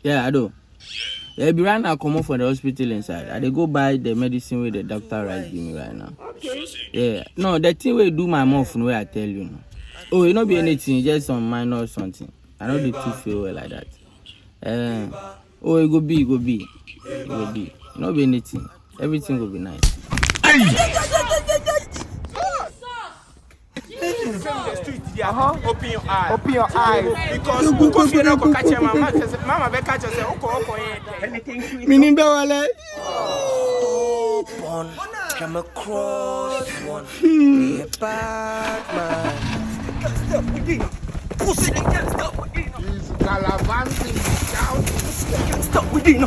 Yeah, I do. Yeah, be right now come off from the hospital inside. I dey go buy the medicine where the doctor write give me right now. Okay. Yeah. No, the thing where do my mouth where I tell you. No. Oh, it not be anything, just some minor something. I know the two feel well like that. Oh, it go be. It not be anything. Everything will be nice. Open your eyes. Open your eyes. Because if you don't catch your mama be catch yourself. Meaning wale. One, come across one. Be a bad man. Can't stop with it. Pussy, can't stop with it. He's gallivanting down. Can't stop with it.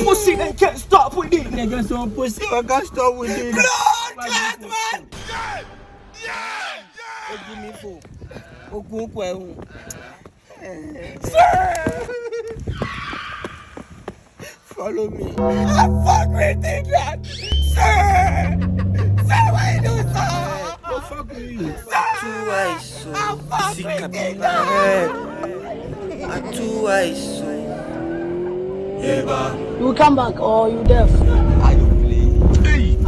Pussy, they can't stop with it. They just so pussy, I can't stop with it. Blood clot, man. Give me food. Follow me. I fuck with it, that. Sir, why you do, sir? Oh, fuck with you. Two eyes, so. I fuck with it, that. Two eyes, so. You will come back or you deaf? Are you playing?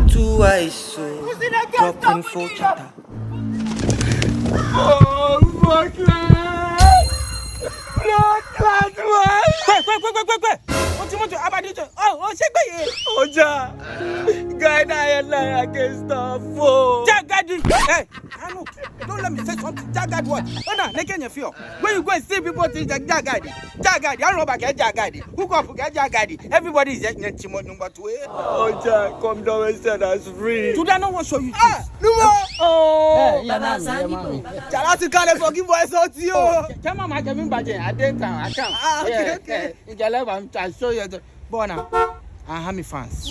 Two eyes, so. Dropping for chatter. Oh, fuck blood clot, man. Quick. What you want to about it? Oh, shake by you. Oja. Guy, I can't stop. Jagged. Hey, I know. Don't let me say something. Jagged what? Oh, no, they can't feel. When you go and see people think that Jagged. I don't know about Jagged. Who got Jagged? Everybody is just number 2. Oja, come down and set us free. Today, no one show you. No more. Oh. Tell us you can't forgive us out to you. Tell Mama, I didn't come. I can't. Okay. I'll show you the Bona. I have me fans.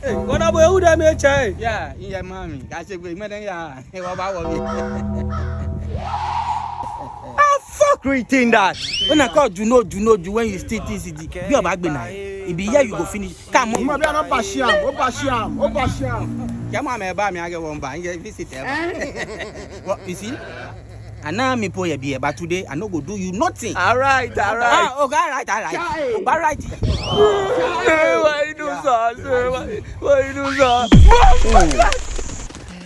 What about who that made chai? Yeah, yeah, mommy. I said, we met yeah. Fuck retain that. When I call you know, when you still TCD, you are back behind. It be here you go finish. Come on. Obashiam. Come on, me buy me. I get one buy. You visit them. What you see? And now me pour a beer, but today I no go do you nothing. All right. Okay, all right. All right. Why you do so, sir? Why you do so?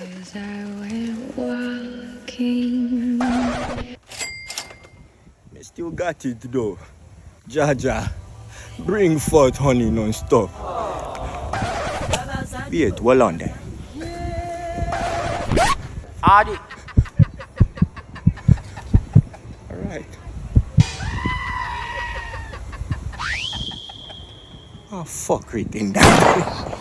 As I went walking. Me still got it though. Jaja, bring forth honey non-stop. Be it well on there. Adi. Alright. Oh fuck it in that.